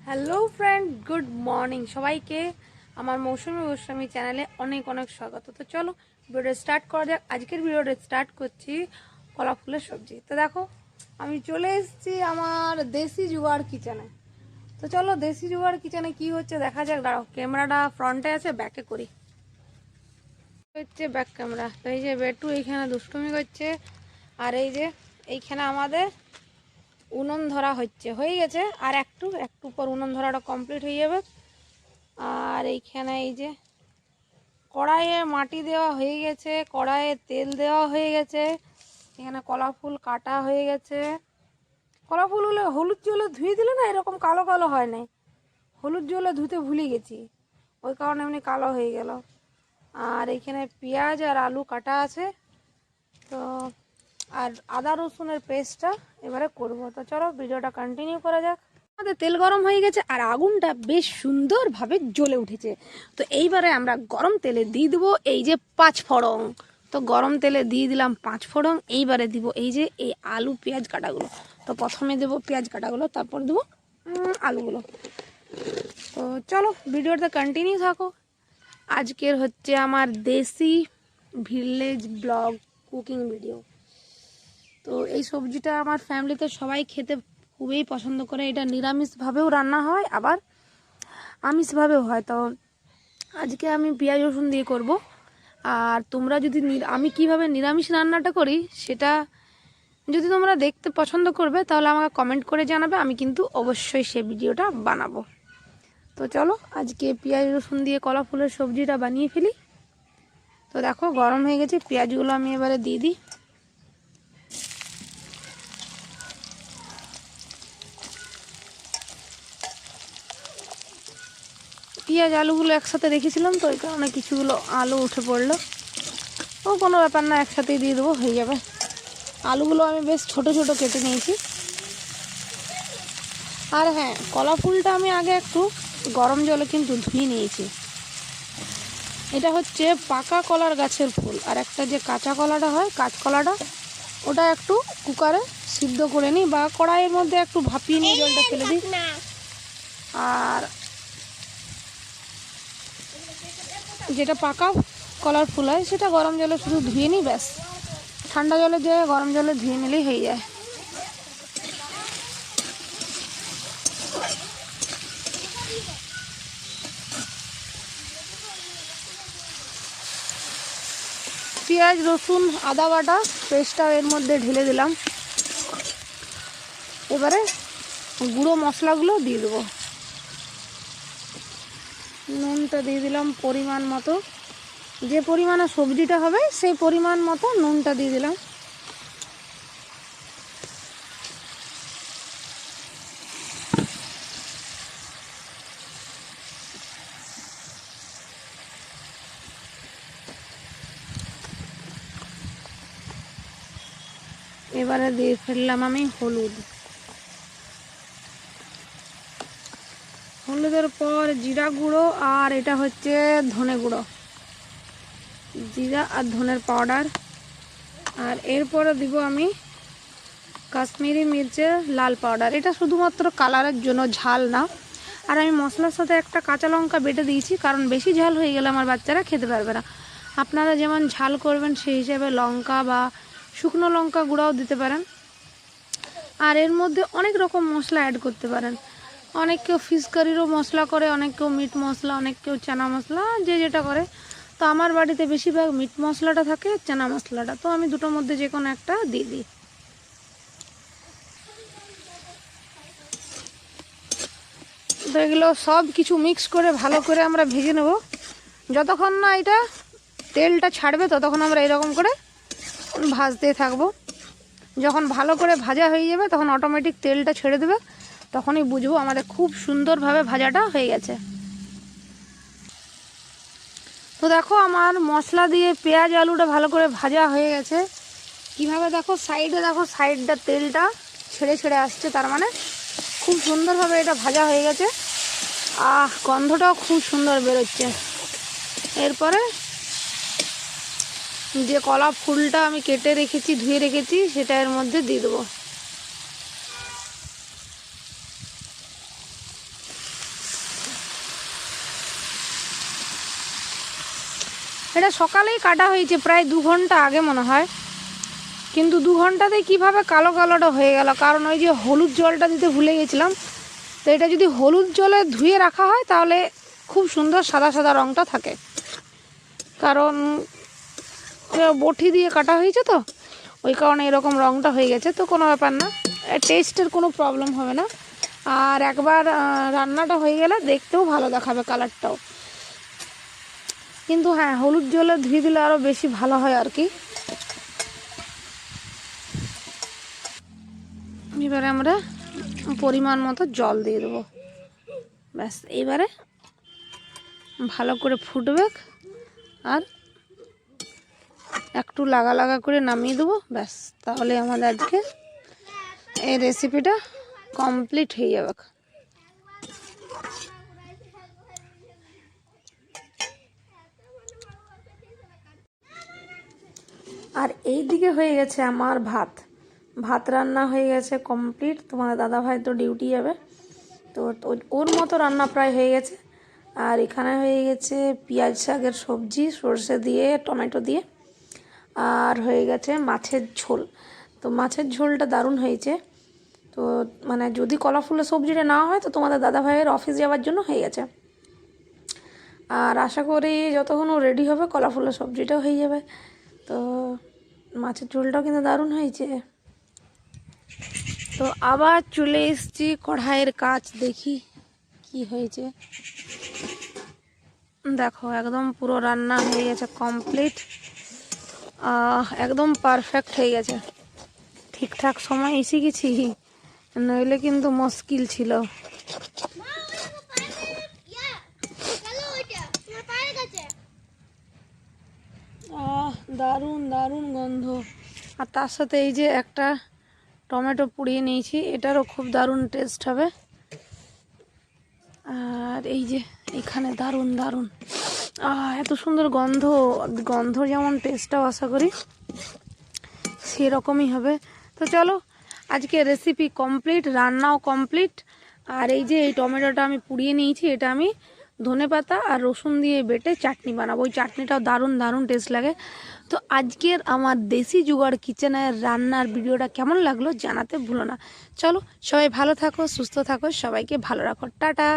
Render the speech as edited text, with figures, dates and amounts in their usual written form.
Hello friend, good morning সবাইকে। আমার মৌসুমী গোস্বামী চ্যানেলে অনেক অনেক স্বাগত। তো চলো ভিডিওটা স্টার্ট করা যাক। আজকের ভিডিওটা স্টার্ট করছি কলা ফুলের সবজি। তো দেখো আমি চলে এসেছি আমার দেশি জুগাড় কিচেনে। তো চলো দেশি জুগাড় কিচেনে কি হচ্ছে দেখা যাক। দাঁড়াও, ক্যামেরাটা ফ্রন্টে আছে, ব্যাকে করি। হচ্ছে ব্যাক ক্যামেরা। তো এই যে বেটু এইখানে দুষ্টুমি করছে, আর এই যে এইখানে আমাদের উনুন ধরা হয়ে গেছে। আর একটু পর উনুন ধরাটা কমপ্লিট হয়ে যাবে। আর এইখানে এই যে কড়াইয়ে মাটি দেওয়া হয়ে গেছে, কড়াইয়ে তেল দেওয়া হয়ে গেছে। এখানে কলা ফুল কাটা হয়ে গেছে। কলা ফুলগুলো হলুদ জলে ধুয়ে দিলে না এরকম কালো কালো হয় না, হলুদ জলে ধুতে ভুলে গেছি, ওই কারণে এমনি কালো হয়ে গেল। আর এখানে পেঁয়াজ আর আলু কাটা আছে। তো আর আদা রসুনের পেস্টটা এবারে করব। তো চলো ভিডিওটা কন্টিনিউ করা যাক। আমাদের তেল গরম হয়ে গেছে আর আগুনটা বেশ সুন্দরভাবে জ্বলে উঠেছে। তো এইবারে আমরা গরম তেলে দিয়ে দেবো এই যে 5 ফোড়ন। তো গরম তেলে দিয়ে দিলাম 5 ফোড়ন। এইবারে দিব এই যে এই আলু পেঁয়াজ কাটাগুলো। তো প্রথমে দেবো পেঁয়াজ কাটাগুলো, তারপর দেবো আলুগুলো। তো চলো ভিডিওটা কন্টিনিউ থাকো। আজকের হচ্ছে আমার দেশি ভিলেজ ব্লগ কুকিং ভিডিও। তো এই সবজিটা আমার ফ্যামিলিতে সবাই খেতে খুবই পছন্দ করে। এটা নিরামিষভাবেও রান্না হয়, আবার আমিষভাবেও হয়। তো আজকে আমি পেঁয়াজ রসুন দিয়ে করব। আর তোমরা যদি আমি কিভাবে নিরামিষ রান্নাটা করি সেটা যদি তোমরা দেখতে পছন্দ করবে তাহলে আমাকে কমেন্ট করে জানাবে, আমি কিন্তু অবশ্যই সে ভিডিওটা বানাবো। তো চলো আজকে পেঁয়াজ রসুন দিয়ে কলা ফুলের সবজিটা বানিয়ে ফেলি। তো দেখো গরম হয়ে গেছে, পেঁয়াজগুলো আমি এবারে দিয়ে দিই। পেঁয়াজ আলুগুলো একসাথে রেখেছিলাম, তো ওই কারণে কিছুগুলো আলু উঠে পড়লো। ও কোনো ব্যাপার না, একসাথেই দিয়ে দেবো, হয়ে যাবে। আলুগুলো আমি বেশ ছোট ছোট কেটে নিয়েছি। আর হ্যাঁ, কলা ফুলটা আমি আগে একটু গরম জলে কিন্তু ধুয়ে নিয়েছি। এটা হচ্ছে পাকা কলার গাছের ফুল। আর একটা যে কাঁচা কলাটা হয়, কাঁচকলাটা, ওটা একটু কুকারে সিদ্ধ করে নিই বা কড়াইয়ের মধ্যে একটু ভাপিয়ে নিয়ে জলটা ফেলে দিই। আর যেটা পাকা কলার ফুল হয় সেটা গরম জলে শুধু ধুয়ে নিই, ব্যাস। ঠান্ডা জলে যে গরম জলে ধুয়ে নিলেই হয়ে যায়। পেঁয়াজ রসুন আদা বাটা পেস্টটা এর মধ্যে ঢেলে দিলাম। এবারে গুঁড়ো মশলাগুলো দিয়ে দেবো। নুনটা দিয়ে দিলাম পরিমাণ মতো, যে পরিমাণে সবজিটা হবে সেই পরিমাণ মতো নুনটা দিয়ে দিলাম। এবারে দিয়ে ফেললাম আমি হলুদ। হলুদের পর জিরা গুঁড়ো, আর এটা হচ্ছে ধনে গুঁড়ো, জিরা আর ধনের পাউডার। আর এরপরে দিব আমি কাশ্মীরি মির্চের লাল পাউডার। এটা শুধুমাত্র কালারের জন্য, ঝাল না। আর আমি মশলার সাথে একটা কাঁচা লঙ্কা বেটে দিয়েছি, কারণ বেশি ঝাল হয়ে গেলে আমার বাচ্চারা খেতে পারবে না। আপনারা যেমন ঝাল করবেন সেই হিসেবে লঙ্কা বা শুকনো লঙ্কা গুঁড়াও দিতে পারেন। আর এর মধ্যে অনেক রকম মশলা অ্যাড করতে পারেন। অনেক কেউ ফিশ কারিরও মশলা করে, অনেক কেউ মিট মশলা, অনেক কেউ চানা মশলা, যে যেটা করে। তো আমার বাড়িতে বেশিরভাগ মিট মশলাটা থাকে, চানা মশলাটা। তো আমি দুটোর মধ্যে যে কোনো একটা দিয়ে দিই। তো এগুলো সব কিছু মিক্স করে ভালো করে আমরা ভেজে নেব। যতক্ষণ না এটা তেলটা ছাড়বে ততক্ষণ আমরা এরকম করে ভাজতে থাকবো। যখন ভালো করে ভাজা হয়ে যাবে তখন অটোমেটিক তেলটা ছেড়ে দেবে, তখনই বুঝবো আমাদের খুব সুন্দরভাবে ভাজাটা হয়ে গেছে। তো দেখো আমার মশলা দিয়ে পেঁয়াজ আলুটা ভালো করে ভাজা হয়ে গেছে। কিভাবে দেখো, সাইডে দেখো, সাইডটা তেলটা ছেড়ে ছেড়ে আসছে, তার মানে খুব সুন্দরভাবে এটা ভাজা হয়ে গেছে। গন্ধটাও খুব সুন্দর বেরোচ্ছে। এরপরে যে কলা ফুলটা আমি কেটে রেখেছি, ধুয়ে রেখেছি, সেটা এর মধ্যে দিয়ে দেবো। এটা সকালেই কাটা হয়েছে, প্রায় 2 ঘন্টা আগে মনে হয়, কিন্তু 2 ঘন্টাতে কিভাবে কালো কালোটা হয়ে গেল, কারণ ওই যে হলুদ জলটা দিতে ভুলে গেছিলাম। তো এটা যদি হলুদ জলে ধুয়ে রাখা হয় তাহলে খুব সুন্দর সাদা সাদা রঙটা থাকে, কারণ বটি দিয়ে কাটা হয়েছে তো ওই কারণে এরকম রঙটা হয়ে গেছে। তো কোনো ব্যাপার না, টেস্টের কোনো প্রবলেম হবে না, আর একবার রান্নাটা হয়ে গেলে দেখতেও ভালো দেখাবে, কালারটাও। কিন্তু হ্যাঁ, হলুদ জলে ধুয়ে দিলে আরও বেশি ভালো হয় আর কি। এবারে আমরা পরিমাণ মতো জল দিয়ে দেবো, ব্যাস। এবারে ভালো করে ফুটবে, আর একটু লাগা লাগা করে নামিয়ে দেবো, ব্যাস। তাহলে আমাদের আজকে এই রেসিপিটা কমপ্লিট হয়ে যাবে। আর এই দিকে হয়ে গেছে আমার ভাত রান্না হয়ে গেছে কমপ্লিট। তোমার দাদাভাই তো ডিউটি যাবে, তো ওর মতো রান্না প্রায় হয়ে গেছে। আর এখানে হয়ে গেছে পেঁয়াজ শাকের সবজি সর্ষে দিয়ে টমেটো দিয়ে, আর হয়ে গেছে মাছের ঝোল। তো মাছের ঝোলটা দারুণ হয়েছে। তো মানে যদি কলা ফুলের সবজিটা না হয় তো তোমাদের দাদাভাইয়ের অফিস যাওয়ার জন্য হয়ে গেছে। আর আশা করি যতক্ষণ রেডি হবে কলা ফুলের সবজিটাও হয়ে যাবে। তো মাছের ঝোলটাও কিন্তু দারুণ হয়েছে। তো আবার চলে এসেছি কড়াইয়ের কাজ, দেখি কি হয়েছে। দেখো একদম পুরো রান্না হয়ে গেছে কমপ্লিট, একদম পারফেক্ট হয়ে গেছে। ঠিকঠাক সময় এসে গেছি, নইলে কিন্তু মুশকিল ছিল। দারুণ দারুণ গন্ধ। আর তার সাথে এই যে একটা টমেটো পুড়িয়ে নিয়েছি, এটারও খুব দারুণ টেস্ট হবে। আর এই যে এখানে দারুণ দারুণ এত সুন্দর গন্ধ যেমন টেস্টটাও আশা করি সেরকমই হবে। তো চলো, আজকে রেসিপি কমপ্লিট, রান্নাও কমপ্লিট। আর এই যে এই টমেটোটা আমি পুড়িয়ে নিয়েছি, এটা আমি ধনেপাতা আর রসুন দিয়ে বেটে চাটনি বানাবো। ওই চাটনিটাও দারুণ দারুণ টেস্ট লাগে। তো আজকের আমার দেশি জুগাড় কিচেনের রান্নার ভিডিওটা কেমন লাগলো জানাতে ভুলো না। চলো, সবাই ভালো থাকো, সুস্থ থাকো, সবাইকে ভালো রাখো, টাটা।